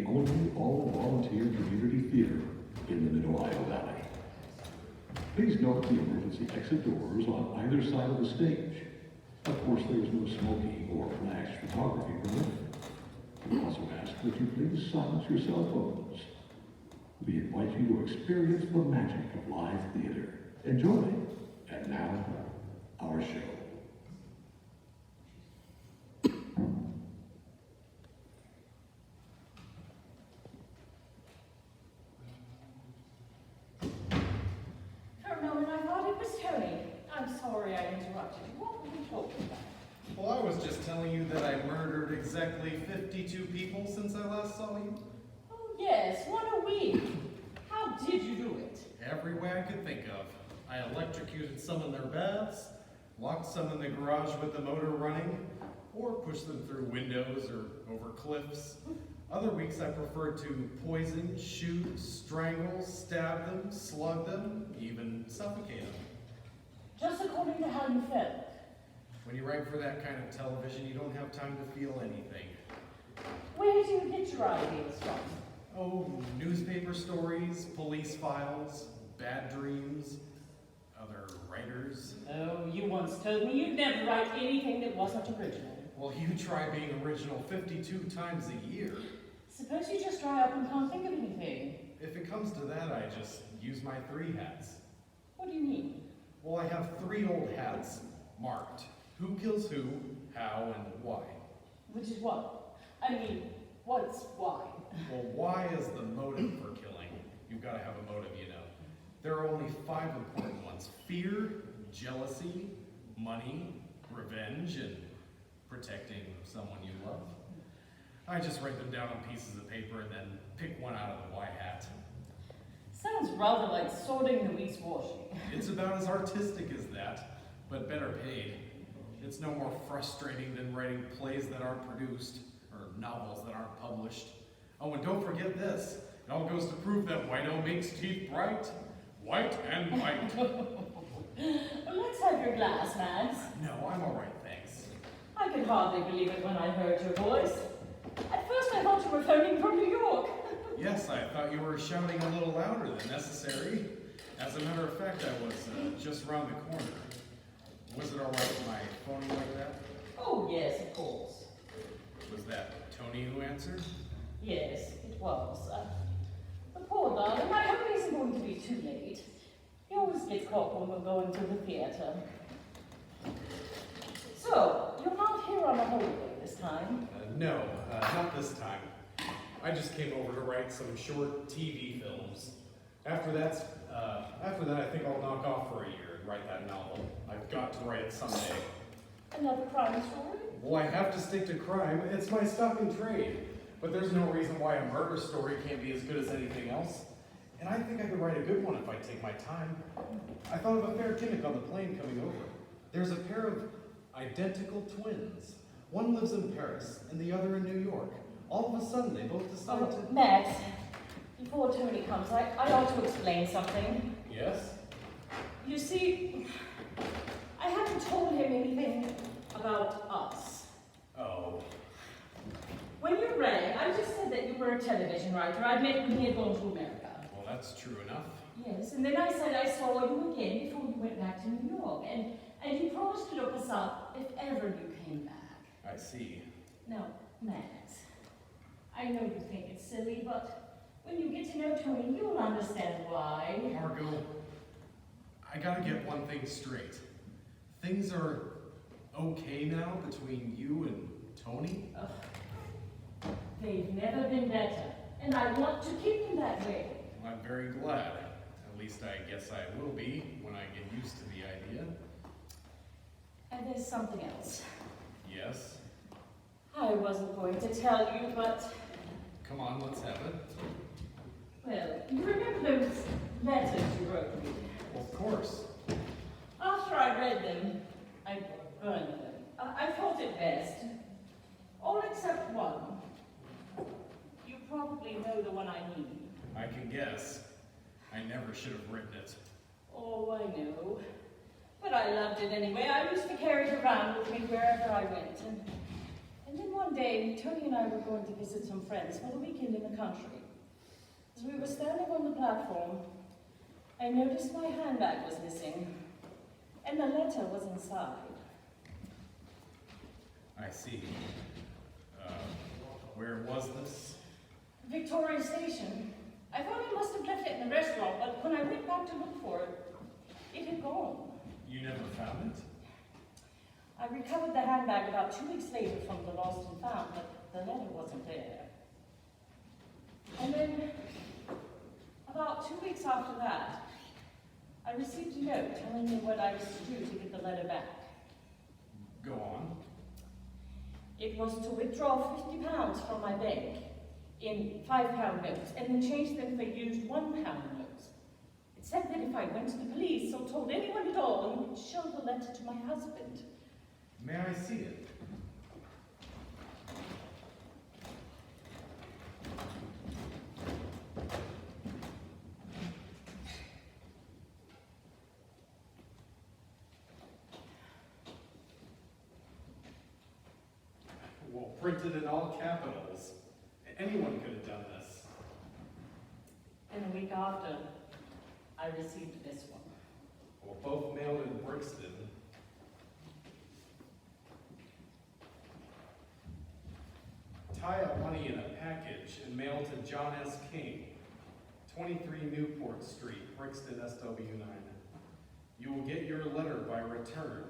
The only all-volunteer community theater in the Mid-Ohio Valley. Please note the emergency exit doors on either side of the stage. Of course, there is no smoking or flash photography permitted. We also ask that you please silence your cell phones. We invite you to experience the magic of live theater. Enjoy. And now, our show. For a moment, I thought it was Tony. I'm sorry I interrupted you. What were we talking about? Well, I was just telling you that I murdered exactly 52 people since I last saw you. Oh, yes, what a week. How did you do it? Every way I could think of. I electrocuted some in their baths, locked some in the garage with the motor running, or pushed them through windows or over cliffs. Other weeks I preferred to poison, shoot, strangle, stab them, slug them, even suffocate them. Just according to how you felt. When you write for that kind of television, you don't have time to feel anything. Where do you get your ideas from? Oh, newspaper stories, police files, bad dreams, other writers. Oh, you once told me you'd never write anything that wasn't original. Well, you try being original 52 times a year. Suppose you just dry up and can't think of anything. If it comes to that, I just use my 3 hats. What do you mean? Well, I have 3 old hats marked. Who kills who, how, and why. Which is what? I mean, what's why? Well, why is the motive for killing? You've got to have a motive, you know. There are only 5 important ones. Fear, jealousy, money, revenge, and protecting someone you love. I just write them down on pieces of paper and then pick one out of the why hat. Sounds rather like sorting the week's washing. It's about as artistic as that, but better paid. It's no more frustrating than writing plays that aren't produced, or novels that aren't published. Oh, and don't forget this. It all goes to prove that white-o makes teeth bright. White and white. Let's have your glass, Mads. No, I'm all right, thanks. I could hardly believe it when I heard your voice. At first I thought you were phoning from New York. Yes, I thought you were shouting a little louder than necessary. As a matter of fact, I was just around the corner. Was it all right with my phoning like that? Oh, yes, of course. Was that Tony who answered? Yes, it was. The poor darling, I hope he isn't going to be too late. He always gets caught when we're going to the theater. So, you're not here on a holiday this time? No, not this time. I just came over to write some short TV films. After that, I think I'll knock off for a year and write that novel. I've got to write it someday. Another crime story? Well, I have to stick to crime. It's my stock in trade. But there's no reason why a murder story can't be as good as anything else. And I think I could write a good one if I take my time. I thought of a fair gimmick on the plane coming over. There's a pair of identical twins. One lives in Paris and the other in New York. All of a sudden, they both decide to... Max, before Tony comes, I ought to explain something. Yes? You see, I haven't told him anything about us. Oh. When you rang, I just said that you were a television writer I'd met when he had gone to America. Well, that's true enough. Yes, and then I said I saw you again before you went back to New York, and you promised to look us up if ever you came back. I see. Now, Max, I know you think it's silly, but when you get to know Tony, you'll understand why. Margot, I gotta get one thing straight. Things are okay now between you and Tony? They've never been better, and I want to keep them that way. I'm very glad. At least I guess I will be when I get used to the idea. And there's something else. Yes? I wasn't going to tell you, but, Come on, let's have it. well, you remember those letters you wrote me? Well, of course. After I read them, I burned them. I thought it best. All except one. You probably know the one I mean. I can guess. I never should have written it. Oh, I know. But I loved it anyway. I used to carry it around with me wherever I went. And And then one day, Tony and I were going to visit some friends for the weekend in the country. As we were standing on the platform, I noticed my handbag was missing, and the letter was inside. I see. Where was this? Victoria Station. I thought I must have left it in the restaurant, but when I went back to look for it, it had gone. You never found it? I recovered the handbag about 2 weeks later from the lost and found, but the letter wasn't there. And then, about 2 weeks after that, I received a note telling me what I was to do to get the letter back. Go on. It was to withdraw £50 from my bank in £5 notes and then change them for used £1 notes. It said that if I went to the police or told anyone at all, he would show the letter to my husband. May I see it? Well, printed in all capitals. Anyone could have done this. And a week after, I received this one. Well, both mailed in Brixton. Tie up money in a package and mail to John S. King, 23 Newport Street, Brixton, SW9. You will get your letter by return.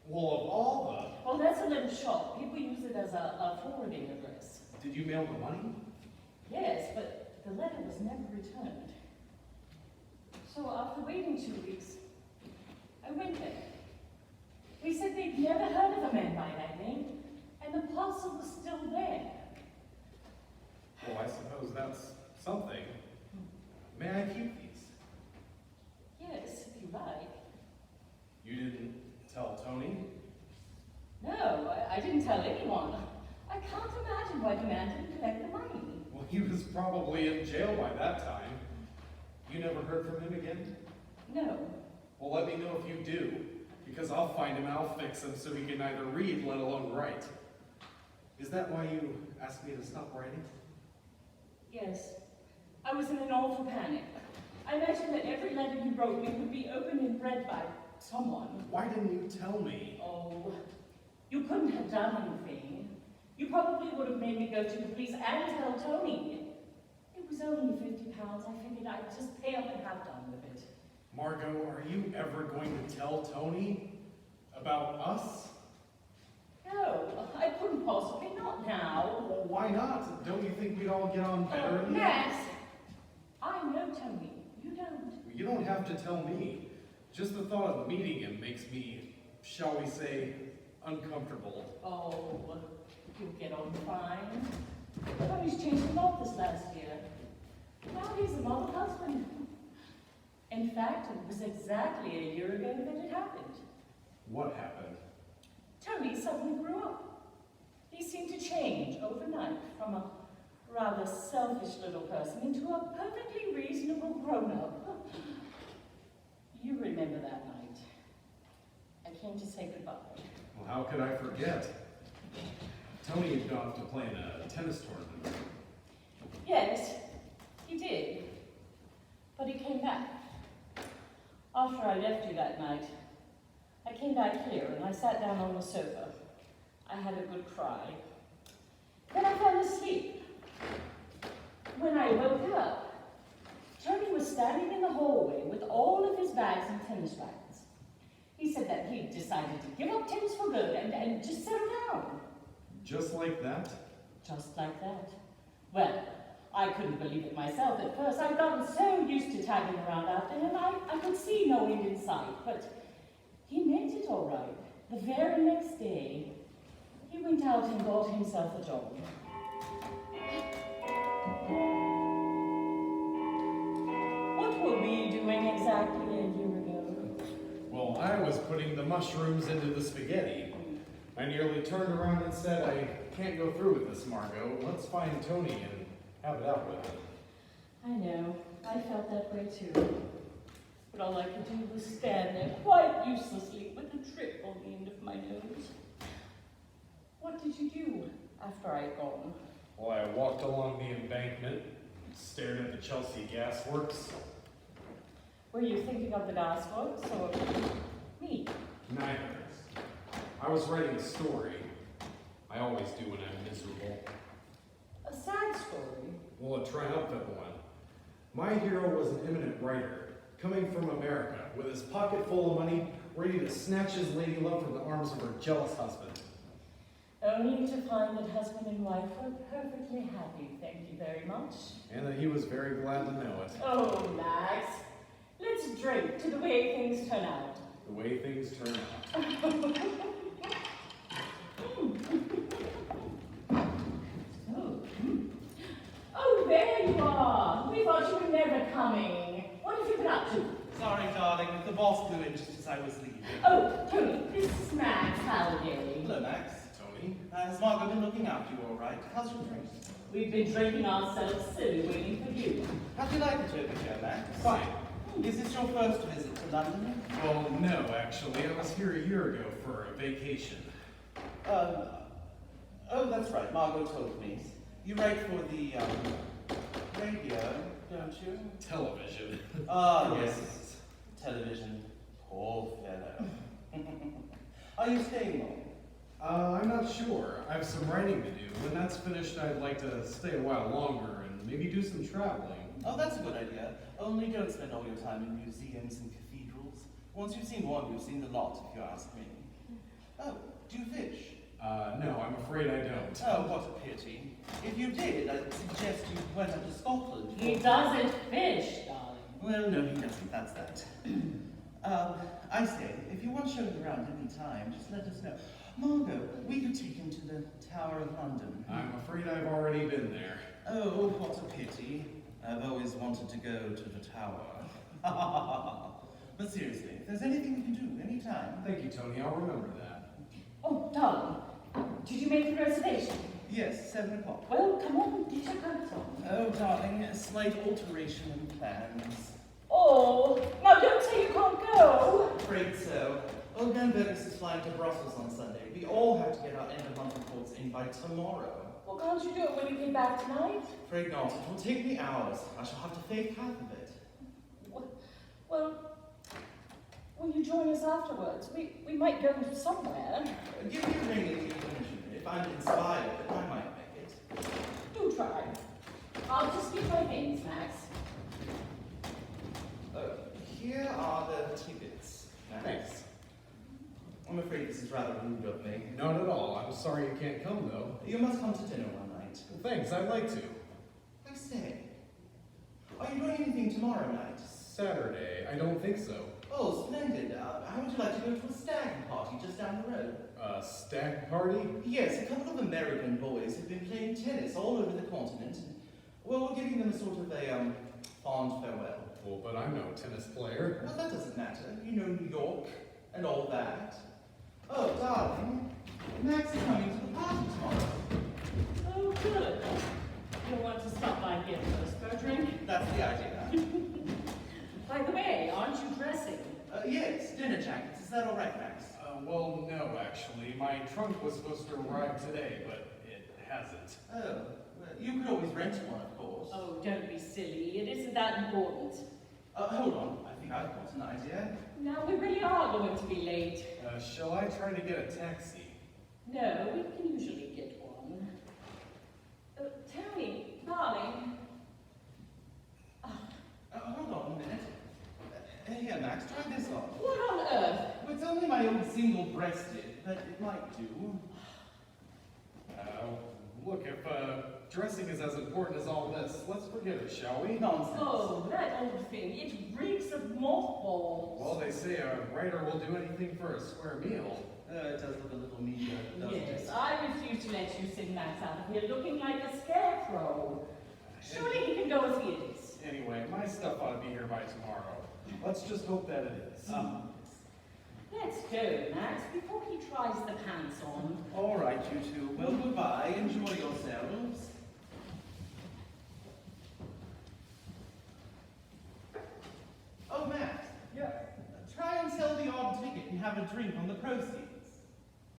Well, of all Well, that's a little short. People use it as a forwarding address. did you mail the money? Yes, but the letter was never returned. So after waiting 2 weeks, I went there. They said they'd never heard of a man by that name, and the parcel was still there. Well, I suppose that's something. May I keep these? Yes, if you like. You didn't tell Tony? No, I didn't tell anyone. I can't imagine why the man didn't collect the money. Well, he was probably in jail by that time. You never heard from him again? No. Well, let me know if you do, because I'll find him and I'll fix him so he can neither read, let alone write. Is that why you asked me to stop writing? Yes. I was in an awful panic. I imagined that every letter you wrote me would be opened and read by someone. Why didn't you tell me? Oh, you couldn't have done anything. You probably would have made me go to the police and tell Tony. It was only £50. I figured I'd just pay up and have done with it. Margot, are you ever going to tell Tony about us? No, I couldn't possibly, not now. Well, why not? Don't you think we'd all get on better in the end? Max, I know Tony. You don't. You don't have to tell me. Just the thought of meeting him makes me, shall we say, uncomfortable. Oh, you'll get on fine. Tony's changed a lot this last year. Now he's a model husband. In fact, it was exactly a year ago that it happened. What happened? Tony suddenly grew up. He seemed to change overnight from a rather selfish little person into a perfectly reasonable grown-up. You remember that night. I came to say goodbye. Well, how could I forget? Tony had gone off to play in a tennis tournament. Yes, he did. But he came back. After I left you that night, I came back here and I sat down on the sofa. I had a good cry. Then I fell asleep. When I woke up, Tony was standing in the hallway with all of his bags and tennis rackets. He said that he'd decided to give up tennis for good and just settle down. Just like that? Just like that. Well, I couldn't believe it myself at first. I'd gotten so used to tagging around after him, I could see no end in sight. But he meant it all right. The very next day, he went out and got himself a job. What were we doing exactly a year ago? Well, I was putting the mushrooms into the spaghetti. I nearly turned around and said, I can't go through with this, Margot. Let's find Tony and have it out with him. I know. I felt that way too. But all I could do was was stand there quite uselessly with a trip on the end of my nose. What did you do after I'd gone? Well, I walked along the embankment, stared at the Chelsea Gas Works. Were you thinking of the gas works or me? Neither. I was writing a story. I always do when I'm miserable. A sad story? Well, a triumphant one. My hero was an eminent writer, coming from America, with his pocket full of money, ready to snatch his lady love from the arms of her jealous husband. Only to find that husband and wife were perfectly happy, thank you very much. And that he was very glad to know it. Oh, Max, let's drink to the way things turn out. The way things turn out. Oh, there you are. We thought you were never coming. What have you been up to? Sorry, darling, the boss blew in just as I was leaving. Oh, Tony, this is Max Halliday. Hello, Max. Tony? Has Margot been looking after you all right? How's your drink? We've been drinking ourselves silly waiting for you. How do you like it over here, Max? Fine. Is this your first visit to London? Well, no, actually. I was here a year ago for a vacation. Oh, that's right, Margot told me. You write for the, radio, don't you? Television. Ah, yes. Television. Poor fellow. Are you staying long? I'm not sure. I have some writing to do. When that's finished, I'd like to stay a while longer and maybe do some traveling. Oh, that's a good idea. Only don't spend all your time in museums and cathedrals. Once you've seen one, you've seen the lot, if you ask me. Oh, do you fish? No, I'm afraid I don't. Oh, what a pity. If you did, I'd suggest you went up to Scotland. He doesn't fish, darling. Well, no, he doesn't, that's that. I say, if you want showing around any time, just let us know. Margot, we could take him to the Tower of London. I'm afraid I've already been there. Oh, what a pity. I've always wanted to go to the tower. But seriously, if there's anything we can do, anytime. Thank you, Tony. I'll remember that. Oh, darling, did you make the reservation? Yes, 7 o'clock. Well, come on, get your coat on. Oh, darling, a slight alteration in plans. Oh, now don't say you can't go. Afraid so. Old man Burgess is flying to Brussels on Sunday. We all have to get our end of month reports in by tomorrow. Well, can't you do it when you get back tonight? Afraid not. It will take me hours. I shall have to fake half of it. Well, will you join us afterwards? We might go somewhere. Give me a ring if you finish it. If I'm inspired, I might make it. Do try. I'll just get my things, Max. Here are the tickets. Thanks. I'm afraid this is rather rude of me. Not at all. I'm sorry you can't come, though. You must come to dinner one night. Thanks, I'd like to. I say, are you doing anything tomorrow night? Saturday? I don't think so. Oh, splendid. How would you like to go to a stag party just down the road? A stag party? Yes, a couple of American boys have been playing tennis all over the continent. And, well, we're giving them a sort of a fond farewell. Well, but I'm no tennis player. Well, that doesn't matter. You know New York and all that. Oh, darling, Max is coming to the party tomorrow. Oh, good. You'll want to stop by here first for a drink. That's the idea. By the way, aren't you dressing? Yes, dinner jackets. Is that all right, Max? Well, no, actually. My trunk was supposed to arrive today, but it hasn't. Oh, well, you could always rent one, of course. Oh, don't be silly. It isn't that important. Hold on. I think I've got an idea. Now, we really are going to be late. Shall I try to get a taxi? No, we can usually get one. Tony, darling. Hold on a minute. Here, Max, try this on. What on earth? Well, it's only my old single-breasted, but it might do. Look, if dressing is as important as all this, let's forget it, shall we? Nonsense. Oh, that old thing. It reeks of mothballs. Well, they say a writer will do anything for a square meal. It does look a little meager, doesn't Yes, it? I refuse to let you send Max out of here looking like a scarecrow. Surely he can go as he is. Anyway, my stuff ought to be here by tomorrow. Let's just hope that it is. Let's go, Max, before he tries the pants on. All right, you two. Well, goodbye. Enjoy yourselves. Oh, Max. Yeah. Try and sell the odd ticket and have a drink on the proceeds.